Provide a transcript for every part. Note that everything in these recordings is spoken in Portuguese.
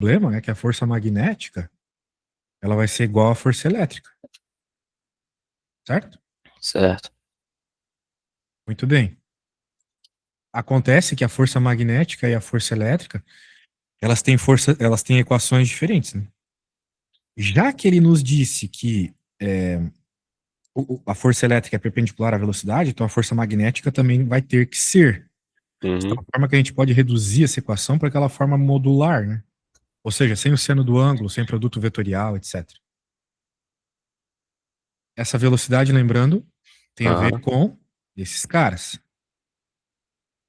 problema é que a força magnética ela vai ser igual à força elétrica, certo? Certo. Muito bem. Acontece que a força magnética e a força elétrica, elas têm equações diferentes, né? Já que ele nos disse que a força elétrica é perpendicular à velocidade, então a força magnética também vai ter que ser. De Uhum. tal forma que a gente pode reduzir essa equação para aquela forma modular, né? Ou seja, sem o seno do ângulo, sem produto vetorial, etc. Essa velocidade, lembrando, tem a ver Aham. com esses caras.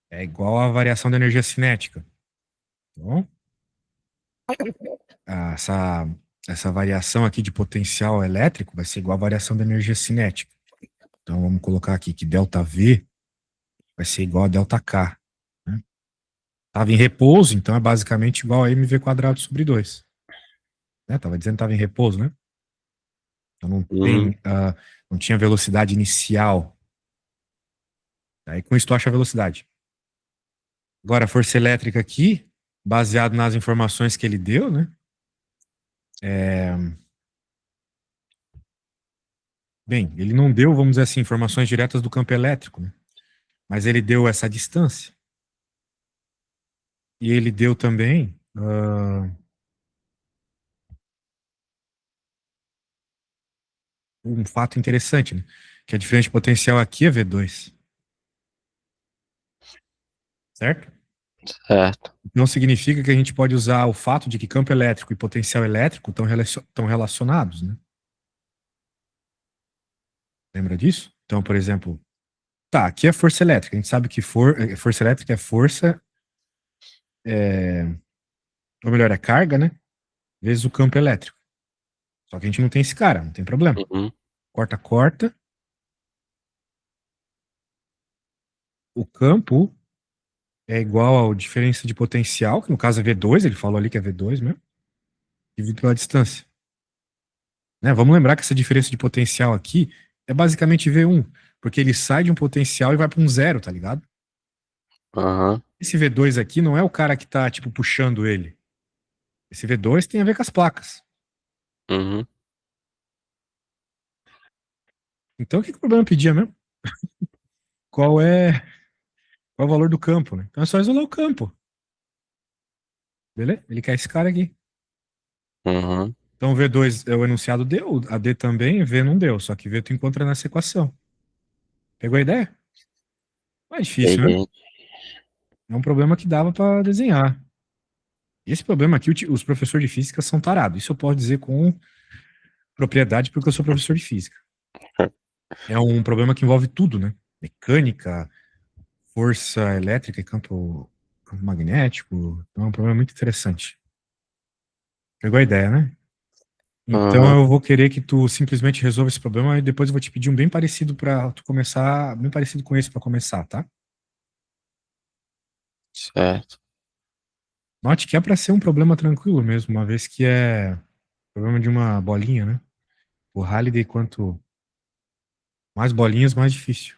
É igual à variação da energia cinética. Então, essa, essa variação aqui de potencial elétrico vai ser igual à variação da energia cinética. Então, vamos colocar aqui que ΔV vai ser igual a ΔK. Né? Estava em repouso, então é basicamente igual a mv quadrado sobre 2. Né? Tava dizendo que estava em repouso, né? Então Uhum. não tinha velocidade inicial. Aí com isso tu acha a velocidade. Agora, a força elétrica aqui, baseado nas informações que ele deu, né? Bem, ele não deu, vamos dizer assim, informações diretas do campo elétrico, né? Mas ele deu essa distância. E ele deu também um fato interessante, né? Que a diferença de potencial aqui é V2, certo? Certo. Não significa que a gente pode usar o fato de que campo elétrico e potencial elétrico estão relacionados, né? Lembra disso? Então, por exemplo, tá, aqui é força elétrica. A gente sabe que força elétrica é força, ou melhor, é carga, né? Vezes o campo elétrico. Só que a gente não tem esse cara, não tem problema. Uhum. Corta, corta. O campo é igual à diferença de potencial, que no caso é V2, ele falou ali que é V2 mesmo, dividido pela distância. Né? Vamos lembrar que essa diferença de potencial aqui é basicamente V1, porque ele sai de um potencial e vai para um zero, tá ligado? Aham. Esse V2 aqui não é o cara que tá, tipo, puxando ele. Esse V2 tem a ver com as placas. Uhum. Então, o que o problema pedia mesmo? Qual é, qual é o valor do campo, né? Então é só isolar o campo, beleza? Ele quer esse cara aqui. Uhum. Então, o V2 é o enunciado deu, a D também, V não deu, só que V tu encontra nessa equação. Pegou a ideia? Não é difícil, né? Peguei. É um problema que dava para desenhar. E esse problema aqui, os professores de física são tarados. Isso eu posso dizer com propriedade porque eu sou professor de física. É um problema que envolve tudo, né? Mecânica, força elétrica e campo magnético. Então é um problema muito interessante. Pegou a ideia, né? Então Aham. eu vou querer que tu simplesmente resolva esse problema e depois eu vou te pedir um bem parecido para tu começar, bem parecido com esse para começar, tá? Certo. Note que é para ser um problema tranquilo mesmo, uma vez que é problema de uma bolinha, né? O Halliday, quanto mais bolinhas, mais difícil.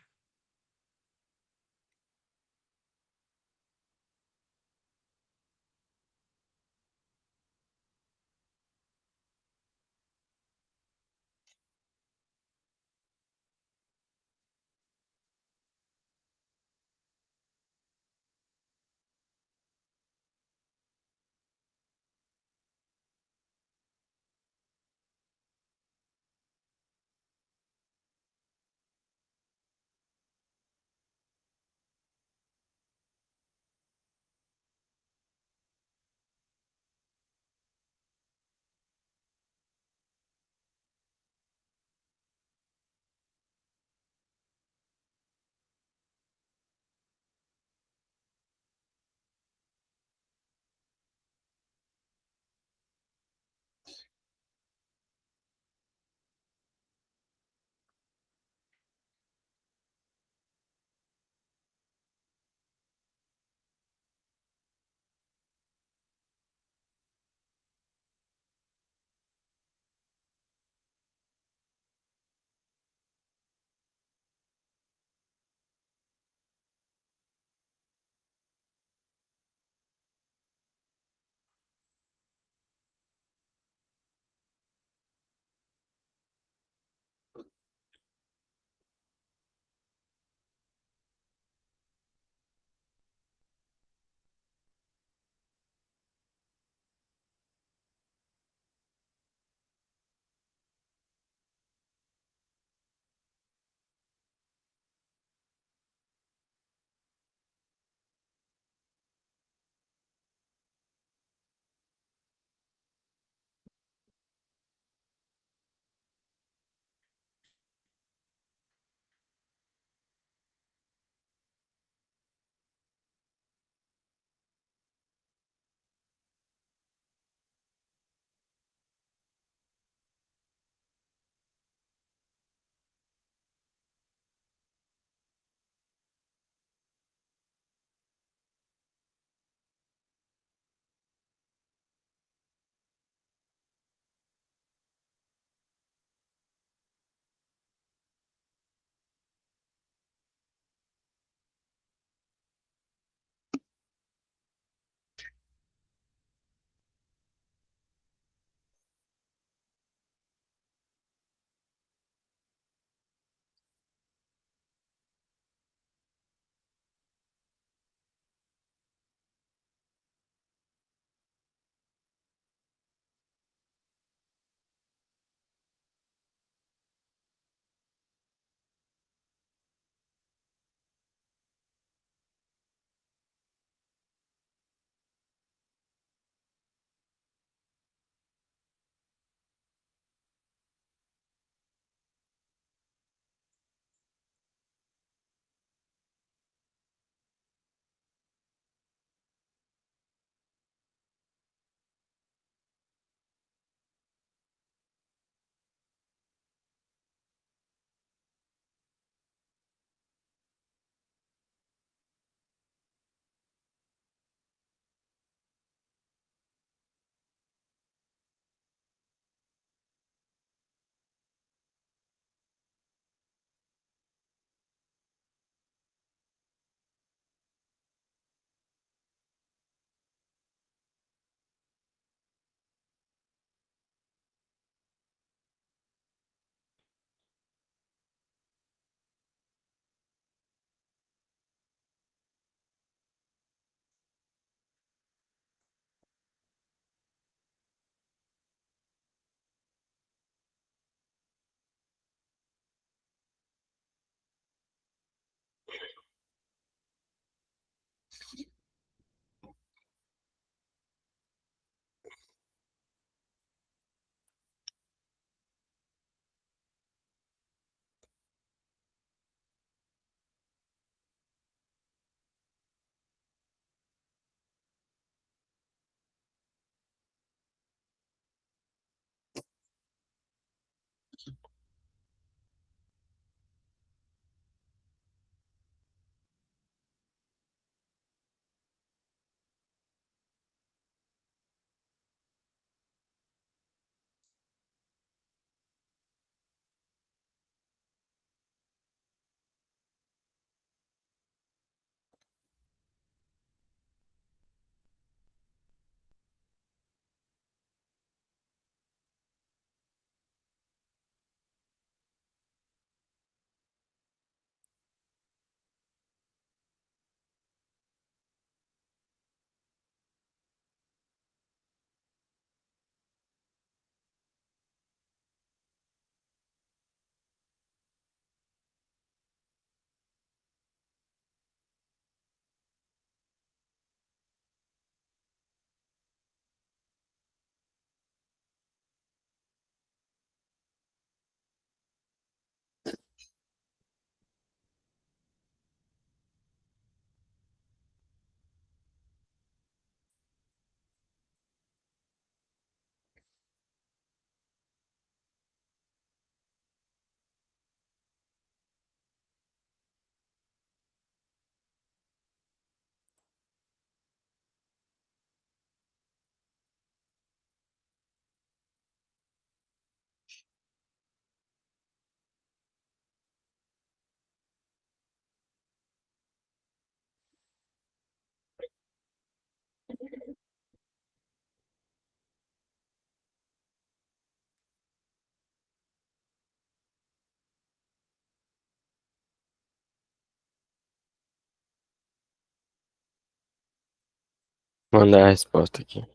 Mandar a resposta aqui.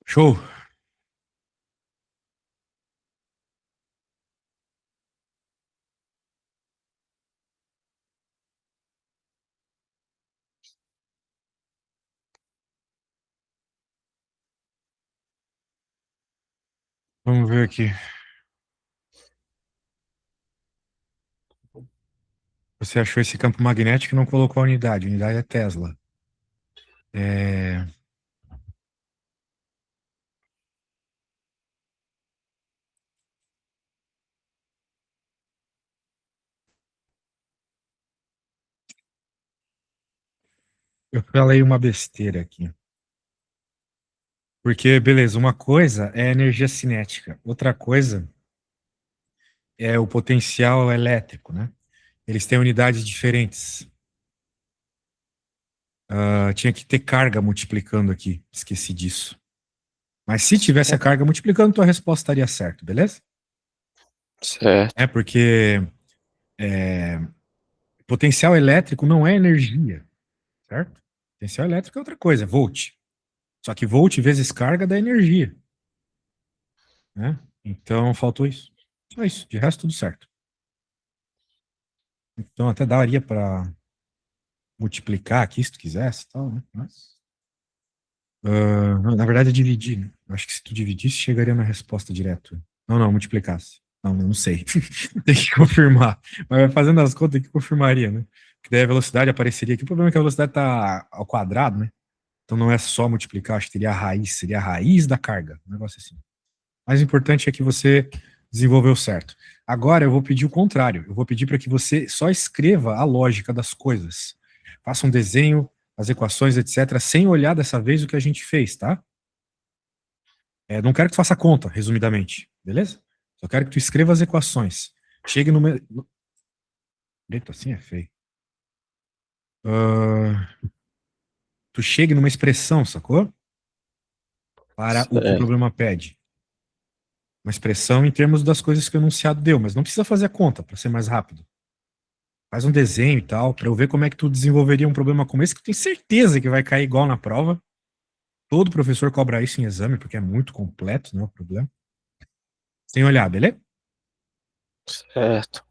Show. Vamos ver aqui. Você achou esse campo magnético e não colocou a unidade. A unidade é Tesla. É... Eu falei uma besteira aqui. Porque, beleza, uma coisa é energia cinética, outra coisa é o potencial elétrico, né? Eles têm unidades diferentes. Tinha que ter carga multiplicando aqui, esqueci disso. Mas se tivesse a carga multiplicando, tua resposta estaria certa, beleza? Certo. É porque potencial elétrico não é energia, certo? Potencial elétrico é outra coisa, é volt. Só que volt vezes carga dá energia, né? Então faltou isso. Só isso, de resto tudo certo. Então até daria para multiplicar aqui se tu quisesse e tal, né? Mas, na verdade é dividir, né? Eu acho que se tu dividisse, chegaria na resposta direto. Não, não, multiplicasse. Não, não sei. Tem que confirmar. Mas fazendo as contas, tem que confirmaria, né? Que daí a velocidade apareceria aqui. O problema é que a velocidade está ao quadrado, né? Então não é só multiplicar, acho que teria a raiz, seria a raiz da carga. Um negócio assim. O mais importante é que você desenvolveu certo. Agora eu vou pedir o contrário. Eu vou pedir para que você só escreva a lógica das coisas. Faça um desenho, as equações, etc., sem olhar dessa vez o que a gente fez, tá? Não quero que tu faça conta, resumidamente, beleza? Só quero que tu escreva as equações. Chegue numa. Eita, assim é feio. Ah, tu chegue numa expressão, sacou? Para o que o Certo. problema pede. Uma expressão em termos das coisas que o enunciado deu, mas não precisa fazer a conta para ser mais rápido. Faz um desenho e tal, para eu ver como é que tu desenvolveria um problema como esse, que eu tenho certeza que vai cair igual na prova. Todo professor cobra isso em exame, porque é muito completo, não é o problema. Sem olhar, beleza? Certo.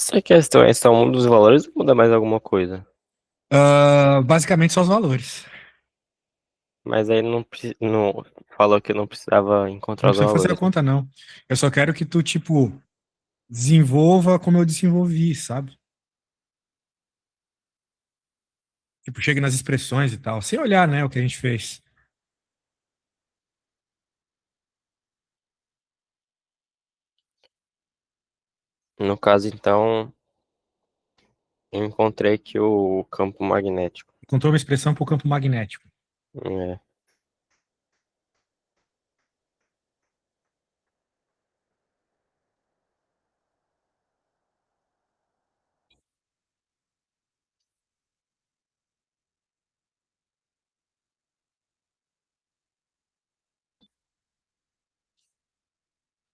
Essa questão é só um dos valores ou muda mais alguma coisa? Basicamente só os valores. Mas aí não falou que não precisava Não encontrar os precisa fazer a valores, né? conta, não. Eu só quero que tu, tipo, desenvolva como eu desenvolvi, sabe? Tipo, chegue nas expressões e tal. Sem olhar, né, o que a gente fez. No caso, então, eu encontrei aqui o campo magnético. Encontrou uma expressão para o campo magnético. É,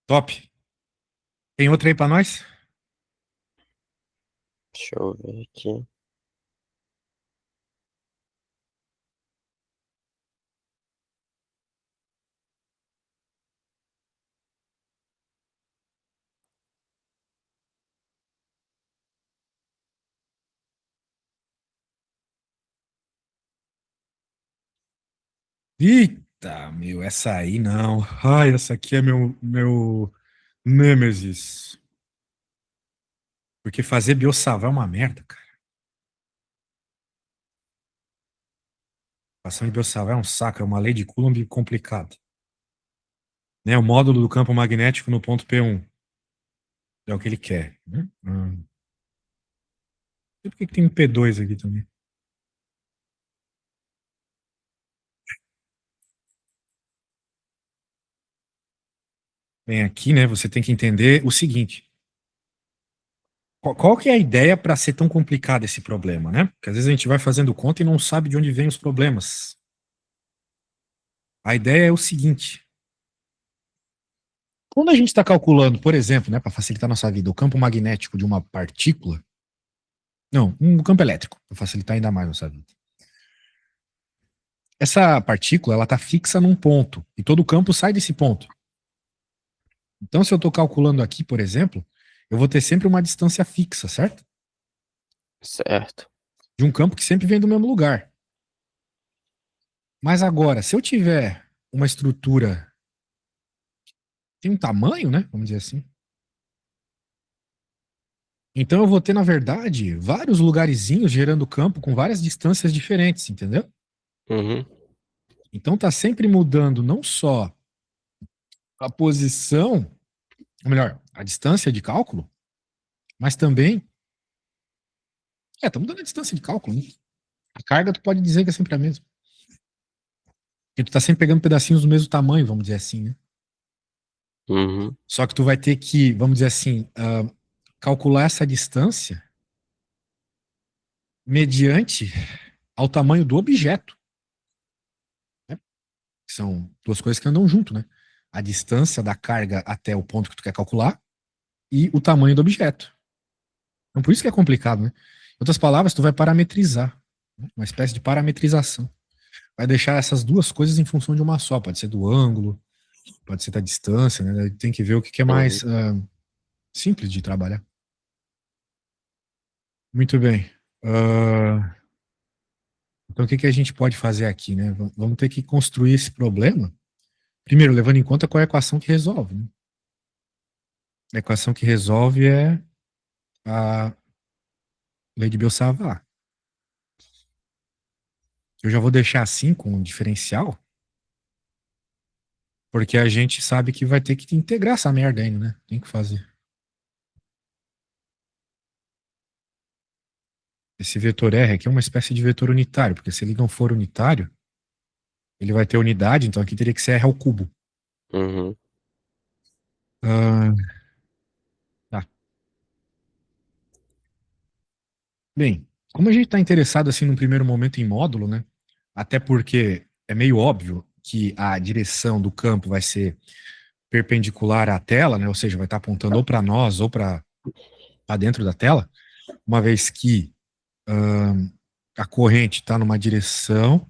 Top. Tem outra aí para nós? deixa eu ver aqui. Eita, meu, essa aí não. Ai, essa aqui é meu Nêmesis. Porque fazer Biosavar é uma merda, cara. Equação de Biosavar é um saco, é uma lei de Coulomb complicada. Né, o módulo do campo magnético no ponto P1. É o que ele quer. Né? E por que tem um P2 aqui também? Bem, aqui, né, você tem que entender o seguinte. Qual que é a ideia para ser tão complicado esse problema, né? Porque às vezes a gente vai fazendo conta e não sabe de onde vêm os problemas. A ideia é o seguinte. Quando a gente está calculando, por exemplo, né, para facilitar a nossa vida, o campo magnético de uma partícula, não, um campo elétrico, para facilitar ainda mais a nossa vida. Essa partícula, ela está fixa num ponto, e todo o campo sai desse ponto. Então, se eu estou calculando aqui, por exemplo, eu vou ter sempre uma distância fixa, certo? Certo. De um campo que sempre vem do mesmo lugar. Mas agora, se eu tiver uma estrutura, tem um tamanho, né? Vamos dizer assim. Então eu vou ter, na verdade, vários lugarzinhos gerando campo com várias distâncias diferentes, entendeu? Uhum. Então tá sempre mudando não só a posição, ou melhor, a distância de cálculo, mas também. Tá mudando a distância de cálculo, né? A carga tu pode dizer que é sempre a mesma. Porque tu tá sempre pegando pedacinhos do mesmo tamanho, vamos dizer assim, né? Uhum. Só que tu vai ter que, vamos dizer assim, calcular essa distância mediante ao tamanho do objeto, né? Que são duas coisas que andam junto, né? A distância da carga até o ponto que tu quer calcular e o tamanho do objeto. Então, por isso que é complicado, né? Em outras palavras, tu vai parametrizar, né? Uma espécie de parametrização. Vai deixar essas duas coisas em função de uma só. Pode ser do ângulo, pode ser da distância, né? Tem que ver o que é Uhum. mais simples de trabalhar. Muito bem. Ah, então, o que a gente pode fazer aqui, né? Vamos ter que construir esse problema. Primeiro, levando em conta qual é a equação que resolve, né? A equação que resolve é a lei de Biot-Savart. Eu já vou deixar assim com um diferencial, porque a gente sabe que vai ter que integrar essa merda ainda, né? Tem que fazer. Esse vetor R aqui é uma espécie de vetor unitário, porque se ele não for unitário, ele vai ter unidade, então aqui teria que ser R ao cubo. Uhum. Ah, tá. Bem, como a gente está interessado assim num primeiro momento em módulo, né? Até porque é meio óbvio que a direção do campo vai ser perpendicular à tela, né? Ou seja, vai estar apontando ou para nós ou para dentro da tela, uma vez que a corrente está numa direção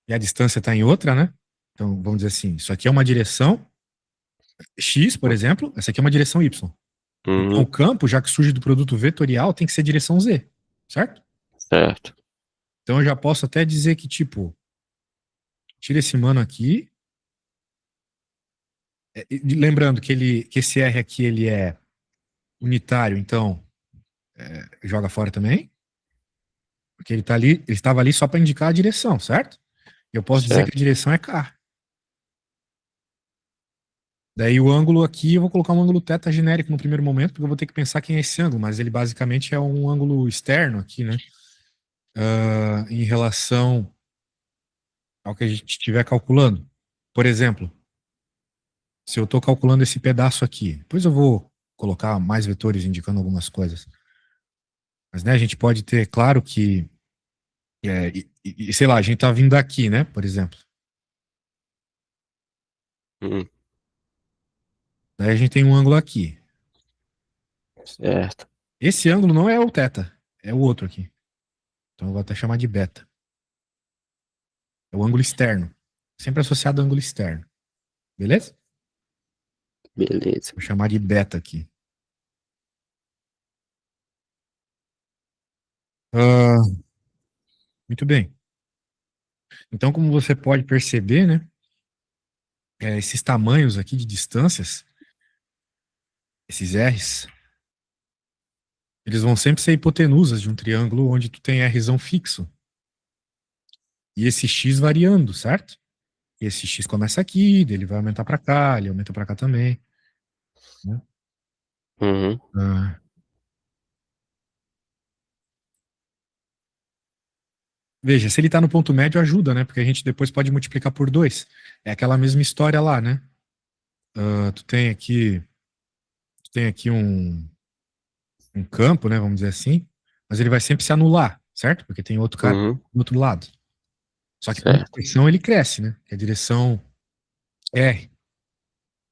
e a distância está em outra, né? Então, vamos dizer assim, isso aqui é uma direção X, por exemplo, essa aqui é uma direção Y. Então, o Uhum. campo, já que surge do produto vetorial, tem que ser direção Z, certo? Certo. Então, eu já posso até dizer que, tipo, tira esse mano aqui. Lembrando que esse R aqui, ele é unitário, então, joga fora também. Porque ele tá ali, ele estava ali só para indicar a direção, certo? Eu posso dizer que a Certo. direção é K. Daí o ângulo aqui, eu vou colocar um ângulo θ genérico no primeiro momento, porque eu vou ter que pensar quem é esse ângulo, mas ele basicamente é um ângulo externo aqui, né? Em relação ao que a gente estiver calculando. Por exemplo, se eu estou calculando esse pedaço aqui, depois eu vou colocar mais vetores indicando algumas coisas. Mas, né, a gente pode ter, claro que, sei lá, a gente está vindo daqui, né, por exemplo. Uhum. Daí a gente tem um ângulo aqui. Certo. Esse ângulo não é o θ, é o outro aqui. Então eu vou até chamar de beta. É o ângulo externo. Sempre associado ao ângulo externo. Beleza? Beleza. Vou chamar de beta aqui. Ah, muito bem. Então, como você pode perceber, né, esses tamanhos aqui de distâncias, esses R's, eles vão sempre ser hipotenusas de um triângulo onde tu tem Rzão fixo. E esse X variando, certo? E esse X começa aqui, daí ele vai aumentar para cá, ele aumenta para cá também. Né? Uhum. Ah, veja, se ele está no ponto médio, ajuda, né? Porque a gente depois pode multiplicar por 2. É aquela mesma história lá, né? Tu tem aqui um campo, né? Vamos dizer assim, mas ele vai sempre se anular, certo? Porque tem outro cara Uhum. do outro lado. Só que com a Certo. direção ele cresce, né? Que a direção R.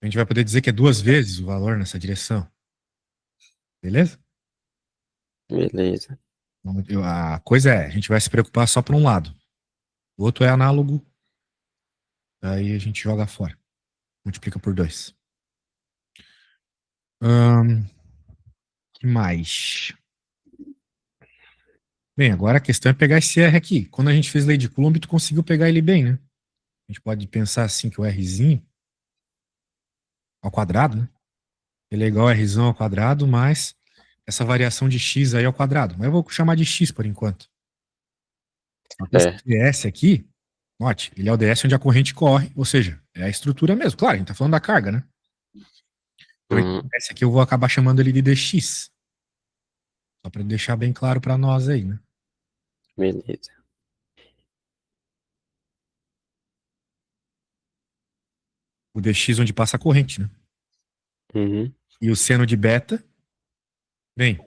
A gente vai poder dizer que é 2 vezes o valor nessa direção. Beleza? Beleza. A coisa é, a gente vai se preocupar só por um lado. O outro é análogo, aí a gente joga fora. Multiplica por 2. Que mais? Bem, agora a questão é pegar esse R aqui. Quando a gente fez lei de Coulomb, tu conseguiu pegar ele bem, né? A gente pode pensar assim que o Rzinho ao quadrado, né? Ele é igual a Rzão ao quadrado, mais essa variação de x aí ao quadrado. Mas eu vou chamar de x por enquanto. Esse Certo. ds aqui, note, ele é o ds onde a corrente corre, ou seja, é a estrutura mesmo. Claro, a gente tá falando da carga, né? Então, Uhum. esse aqui eu vou acabar chamando ele de dx. Só para deixar bem claro para nós aí, né? Beleza. O dx onde passa a corrente, né? Uhum. E o seno de beta, bem,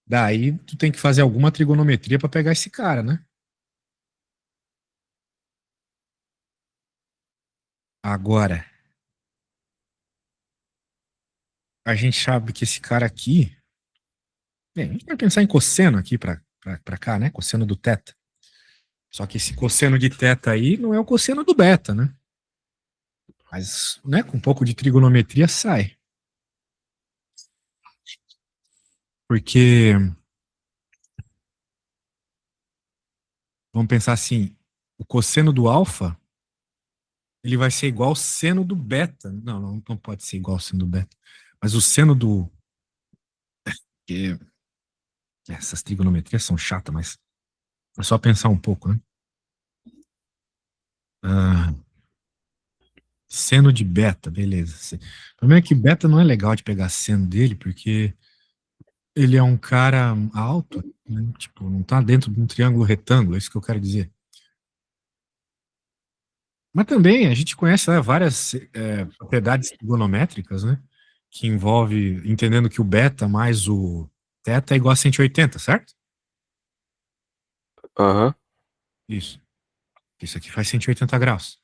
daí tu tem que fazer alguma trigonometria para pegar esse cara, né? Agora, a gente sabe que esse cara aqui, bem, a gente vai pensar em cosseno aqui para cá, né? Cosseno do θ. Só que esse cosseno de θ aí não é o cosseno do beta, né? Mas, né, com um pouco de trigonometria sai. Porque, vamos pensar assim, o cosseno do alfa, ele vai ser igual ao seno do beta. Não pode ser igual ao seno do beta. Mas o seno do... que- essas trigonometrias são chatas, mas é só pensar um pouco, né? Ah, seno de beta, beleza. O problema é que beta não é legal de pegar seno dele, porque ele é um cara alto, né? Tipo, não tá dentro de um triângulo retângulo, é isso que eu quero dizer. Mas também a gente conhece, né, várias propriedades trigonométricas, né? Que envolve entendendo que o beta mais o θ é igual a 180, certo? Aham. Isso. Isso aqui faz 180 graus.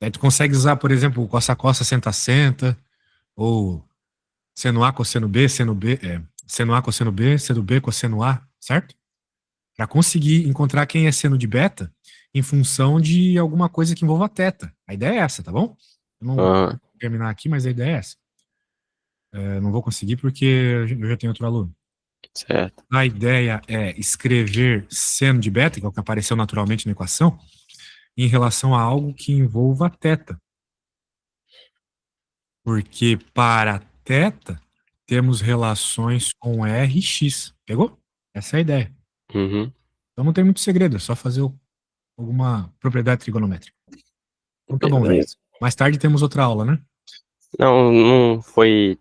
Aí tu consegue usar, por exemplo, o cossa cossa senta senta, ou seno A cosseno B, seno A cosseno B, seno B cosseno A, certo? Para conseguir encontrar quem é seno de beta em função de alguma coisa que envolva θ. A ideia é essa, tá bom? Eu não vou Aham. terminar aqui, mas a ideia é essa. Não vou conseguir porque eu já tenho outro aluno. Certo. A ideia é escrever seno de beta, que é o que apareceu naturalmente na equação, em relação a algo que envolva θ. Porque para θ, temos relações com R e X. Pegou? Essa é a ideia. Uhum. Então não tem muito segredo, é só fazer alguma propriedade trigonométrica. Então tá bom, velho. Beleza. Mais tarde temos outra aula, né? Não, não foi